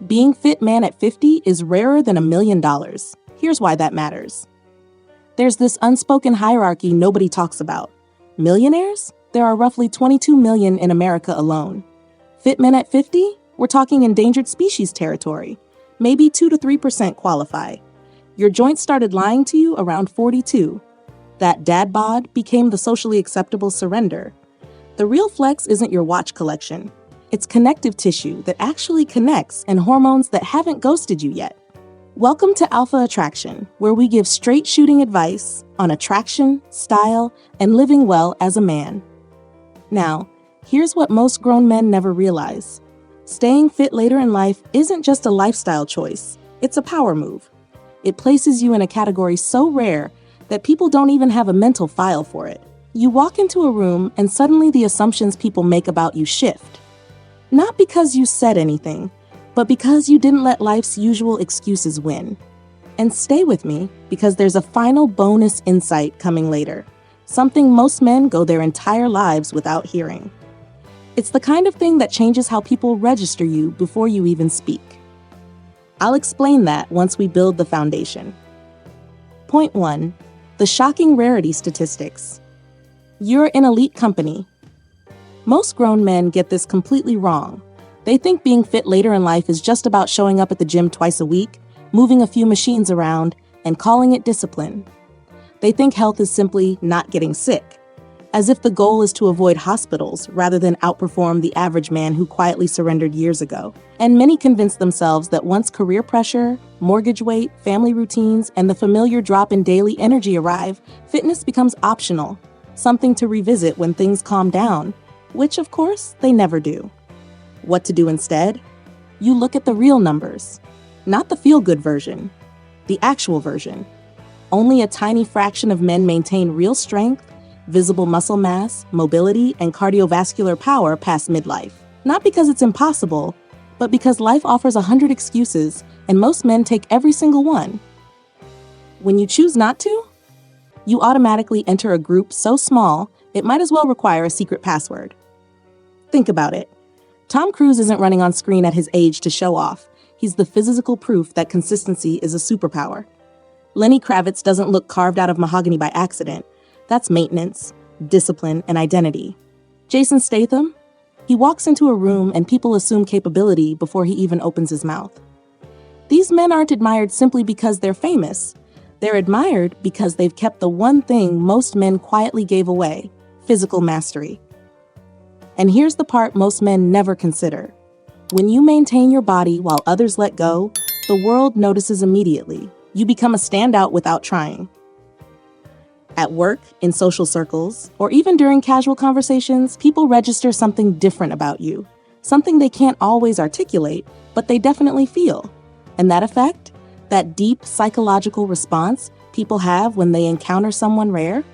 Being fit man at 50 is rarer than $1 million. Here's why that matters. There's this unspoken hierarchy nobody talks about. Millionaires? There are roughly 22 million in America alone. Fit men at 50? We're talking endangered species territory. Maybe 2 to 3% qualify. Your joints started lying to you around 42. That dad bod became the socially acceptable surrender. The real flex isn't your watch collection. It's connective tissue that actually connects and hormones that haven't ghosted you yet. Welcome to Alpha Attraction, where we give straight shooting advice on attraction, style, and living well as a man. Now, here's what most grown men never realize. Staying fit later in life isn't just a lifestyle choice, it's a power move. It places you in a category so rare that people don't even have a mental file for it. You walk into a room and suddenly the assumptions people make about you shift. Not because you said anything, but because you didn't let life's usual excuses win. And stay with me, because there's a final bonus insight coming later, something most men go their entire lives without hearing. It's the kind of thing that changes how people register you before you even speak. I'll explain that once we build the foundation. Point 1. The shocking rarity statistics. You're in elite company. Most grown men get this completely wrong. They think being fit later in life is just about showing up at the gym twice a week, moving a few machines around, and calling it discipline. They think health is simply not getting sick, as if the goal is to avoid hospitals rather than outperform the average man who quietly surrendered years ago. And many convince themselves that once career pressure, mortgage weight, family routines, and the familiar drop in daily energy arrive, fitness becomes optional, something to revisit when things calm down, which, of course, they never do. What to do instead? You look at the real numbers, not the feel-good version, the actual version. Only a tiny fraction of men maintain real strength, visible muscle mass, mobility, and cardiovascular power past midlife. Not because it's impossible, but because life offers 100 excuses, and most men take every single one. When you choose not to, you automatically enter a group so small, it might as well require a secret password. Think about it. Tom Cruise isn't running on screen at his age to show off. He's the physical proof that consistency is a superpower. Lenny Kravitz doesn't look carved out of mahogany by accident. That's maintenance, discipline, and identity. Jason Statham? He walks into a room and people assume capability before he even opens his mouth. These men aren't admired simply because they're famous. They're admired because they've kept the one thing most men quietly gave away: physical mastery. And here's the part most men never consider. When you maintain your body while others let go, the world notices immediately. You become a standout without trying. At work, in social circles, or even during casual conversations, people register something different about you. Something they can't always articulate, but they definitely feel. And that effect, that deep psychological response people have when they encounter someone rare,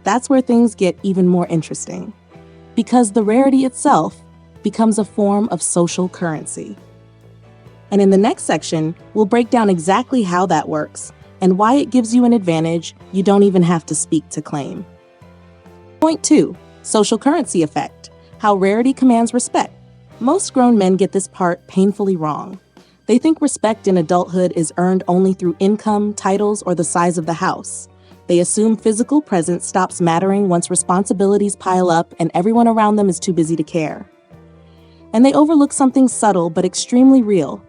that's where things get even more interesting. Because the rarity itself becomes a form of social currency. And in the next section, we'll break down exactly how that works and why it gives you an advantage you don't even have to speak to claim. Point 2. Social currency effect. How rarity commands respect. Most grown men get this part painfully wrong. They think respect in adulthood is earned only through income, titles, or the size of the house. They assume physical presence stops mattering once responsibilities pile up and everyone around them is too busy to care. And they overlook something subtle but extremely real.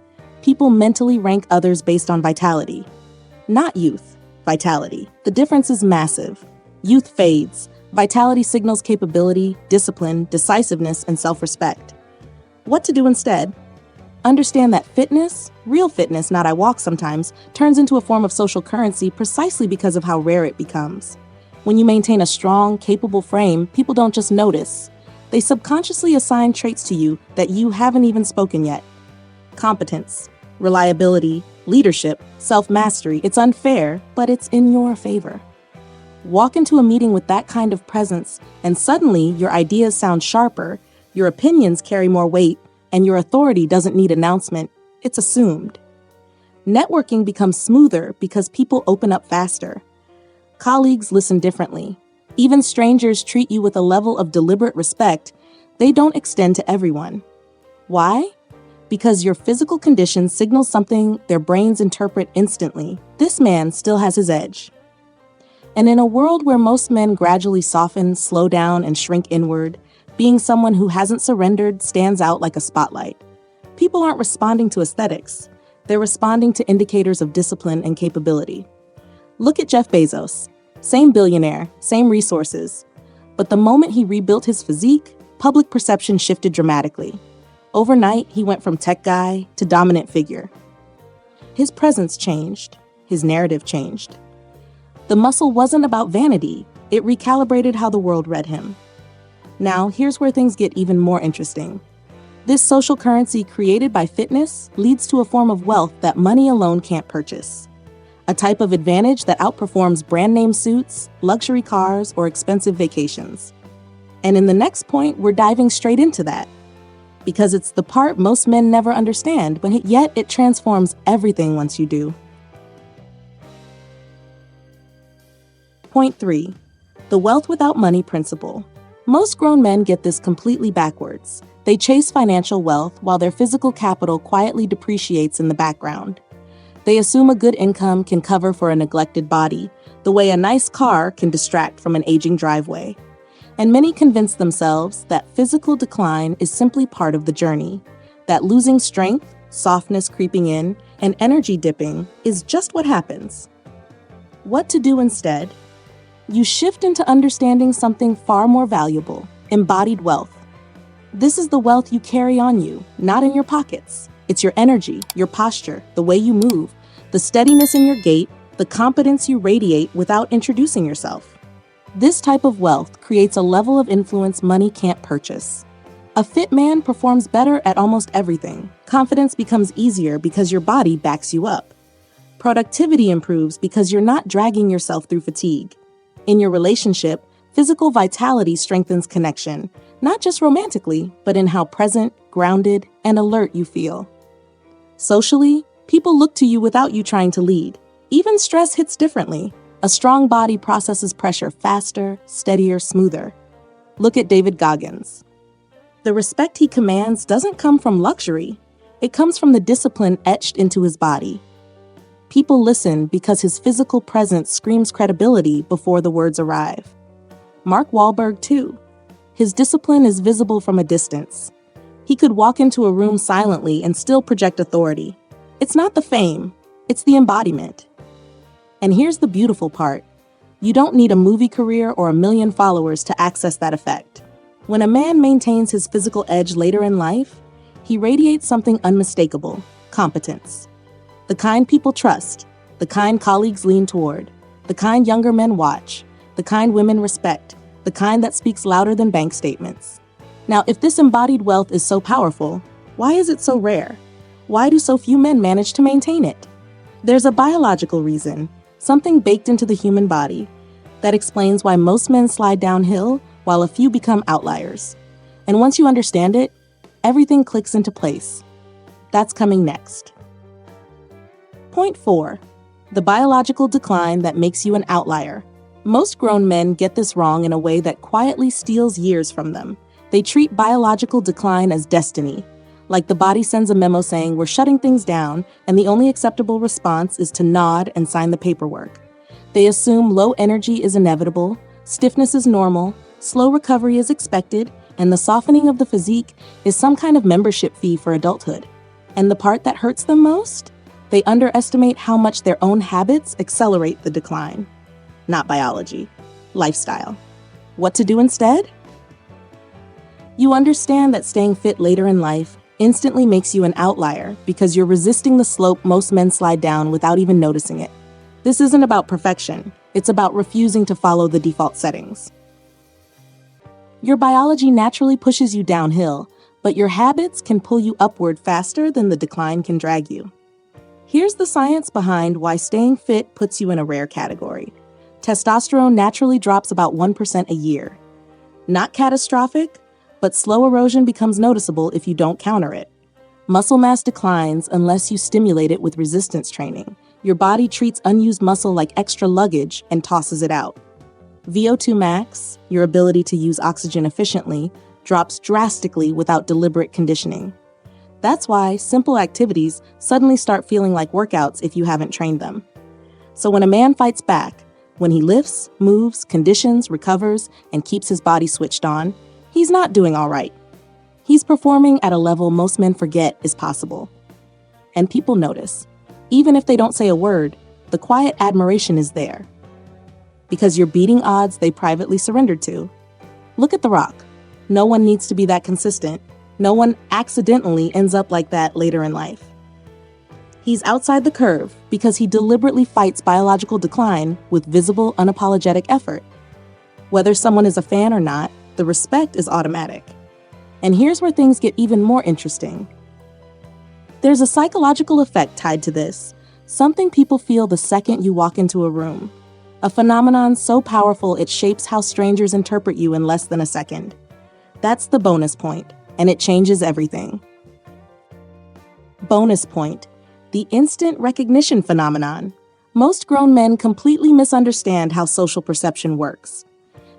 People mentally rank others based on vitality. Not youth, vitality. The difference is massive. Youth fades. Vitality signals capability, discipline, decisiveness, and self-respect. What to do instead? Understand that fitness, real fitness, not I walk sometimes, turns into a form of social currency precisely because of how rare it becomes. When you maintain a strong, capable frame, people don't just notice. They subconsciously assign traits to you that you haven't even spoken yet. Competence, reliability, leadership, self-mastery. It's unfair, but it's in your favor. Walk into a meeting with that kind of presence, and suddenly your ideas sound sharper, your opinions carry more weight, and your authority doesn't need announcement, it's assumed. Networking becomes smoother because people open up faster. Colleagues listen differently. Even strangers treat you with a level of deliberate respect they don't extend to everyone. Why? Because your physical condition signals something their brains interpret instantly. This man still has his edge. And in a world where most men gradually soften, slow down, and shrink inward, being someone who hasn't surrendered stands out like a spotlight. People aren't responding to aesthetics. They're responding to indicators of discipline and capability. Look at Jeff Bezos. Same billionaire, same resources. But the moment he rebuilt his physique, public perception shifted dramatically. Overnight, he went from tech guy to dominant figure. His presence changed. His narrative changed. The muscle wasn't about vanity. It recalibrated how the world read him. Now, here's where things get even more interesting. This social currency created by fitness leads to a form of wealth that money alone can't purchase. A type of advantage that outperforms brand name suits, luxury cars, or expensive vacations. And in the next point, we're diving straight into that. Because it's the part most men never understand, but yet it transforms everything once you do. Point 3. The wealth without money principle. Most grown men get this completely backwards. They chase financial wealth while their physical capital quietly depreciates in the background. They assume a good income can cover for a neglected body, the way a nice car can distract from an aging driveway. And many convince themselves that physical decline is simply part of the journey, that losing strength, softness creeping in, and energy dipping is just what happens. What to do instead? You shift into understanding something far more valuable, embodied wealth. This is the wealth you carry on you, not in your pockets. It's your energy, your posture, the way you move, the steadiness in your gait, the competence you radiate without introducing yourself. This type of wealth creates a level of influence money can't purchase. A fit man performs better at almost everything. Confidence becomes easier because your body backs you up. Productivity improves because you're not dragging yourself through fatigue. In your relationship, physical vitality strengthens connection, not just romantically, but in how present, grounded, and alert you feel. Socially, people look to you without you trying to lead. Even stress hits differently. A strong body processes pressure faster, steadier, smoother. Look at David Goggins. The respect he commands doesn't come from luxury. It comes from the discipline etched into his body. People listen because his physical presence screams credibility before the words arrive. Mark Wahlberg, too. His discipline is visible from a distance. He could walk into a room silently and still project authority. It's not the fame, it's the embodiment. And here's the beautiful part. You don't need a movie career or 1 million followers to access that effect. When a man maintains his physical edge later in life, he radiates something unmistakable: competence. The kind people trust, the kind colleagues lean toward, the kind younger men watch, the kind women respect, the kind that speaks louder than bank statements. Now, if this embodied wealth is so powerful, why is it so rare? Why do so few men manage to maintain it? There's a biological reason, something baked into the human body, that explains why most men slide downhill while a few become outliers. And once you understand it, everything clicks into place. That's coming next. Point 4. The biological decline that makes you an outlier. Most grown men get this wrong in a way that quietly steals years from them. They treat biological decline as destiny. Like the body sends a memo saying we're shutting things down, and the only acceptable response is to nod and sign the paperwork. They assume low energy is inevitable, stiffness is normal, slow recovery is expected, and the softening of the physique is some kind of membership fee for adulthood. And the part that hurts them most? They underestimate how much their own habits accelerate the decline. Not biology, lifestyle. What to do instead? You understand that staying fit later in life instantly makes you an outlier because you're resisting the slope most men slide down without even noticing it. This isn't about perfection. It's about refusing to follow the default settings. Your biology naturally pushes you downhill, but your habits can pull you upward faster than the decline can drag you. Here's the science behind why staying fit puts you in a rare category. Testosterone naturally drops about 1% a year. Not catastrophic, but slow erosion becomes noticeable if you don't counter it. Muscle mass declines unless you stimulate it with resistance training. Your body treats unused muscle like extra luggage and tosses it out. VO2 max, your ability to use oxygen efficiently, drops drastically without deliberate conditioning. That's why simple activities suddenly start feeling like workouts if you haven't trained them. So when a man fights back, when he lifts, moves, conditions, recovers, and keeps his body switched on, he's not doing all right. He's performing at a level most men forget is possible. And people notice. Even if they don't say a word, the quiet admiration is there. Because you're beating odds they privately surrendered to. Look at The Rock. No one needs to be that consistent. No one accidentally ends up like that later in life. He's outside the curve because he deliberately fights biological decline with visible, unapologetic effort. Whether someone is a fan or not, the respect is automatic. And here's where things get even more interesting. There's a psychological effect tied to this, something people feel the second you walk into a room. A phenomenon so powerful it shapes how strangers interpret you in less than a second. That's the bonus point, and it changes everything. Bonus point. The instant recognition phenomenon. Most grown men completely misunderstand how social perception works.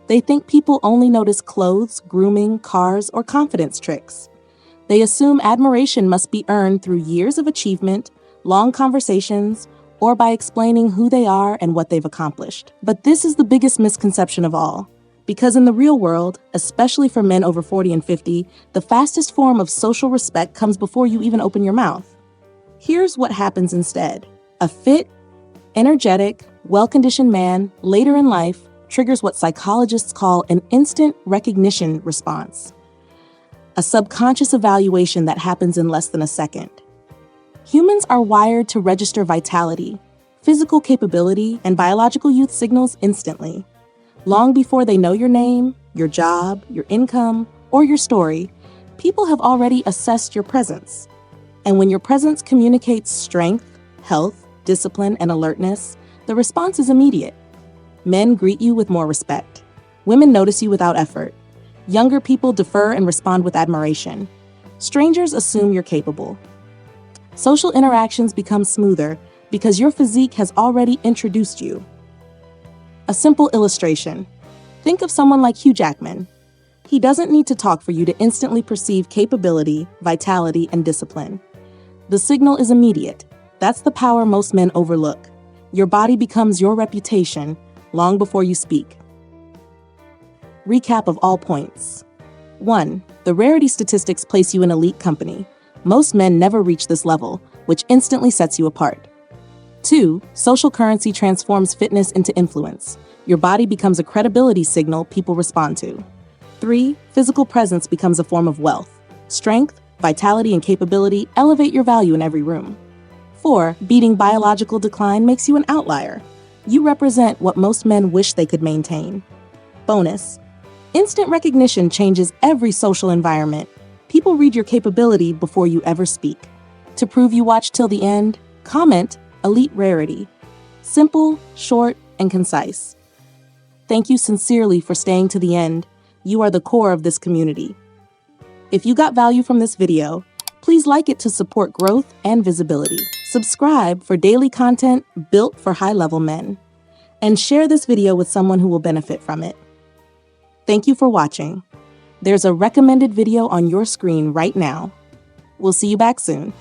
They think people only notice clothes, grooming, cars, or confidence tricks. They assume admiration must be earned through years of achievement, long conversations, or by explaining who they are and what they've accomplished. But this is the biggest misconception of all. Because in the real world, especially for men over 40 and 50, the fastest form of social respect comes before you even open your mouth. Here's what happens instead. A fit, energetic, well-conditioned man, later in life, triggers what psychologists call an instant recognition response. A subconscious evaluation that happens in less than a second. Humans are wired to register vitality, physical capability, and biological youth signals instantly. Long before they know your name, your job, your income, or your story, people have already assessed your presence. And when your presence communicates strength, health, discipline, and alertness, the response is immediate. Men greet you with more respect. Women notice you without effort. Younger people defer and respond with admiration. Strangers assume you're capable. Social interactions become smoother because your physique has already introduced you. A simple illustration. Think of someone like Hugh Jackman. He doesn't need to talk for you to instantly perceive capability, vitality, and discipline. The signal is immediate. That's the power most men overlook. Your body becomes your reputation long before you speak. Recap of all points. 1. The rarity statistics place you in elite company. Most men never reach this level, which instantly sets you apart. 2. Social currency transforms fitness into influence. Your body becomes a credibility signal people respond to. 3. Physical presence becomes a form of wealth. Strength, vitality, and capability elevate your value in every room. 4. Beating biological decline makes you an outlier. You represent what most men wish they could maintain. Bonus. Instant recognition changes every social environment. People read your capability before you ever speak. To prove you watch till the end, comment Elite Rarity. Simple, short, and concise. Thank you sincerely for staying to the end. You are the core of this community. If you got value from this video, please like it to support growth and visibility. Subscribe for daily content built for high-level men. And share this video with someone who will benefit from it. Thank you for watching. There's a recommended video on your screen right now. We'll see you back soon.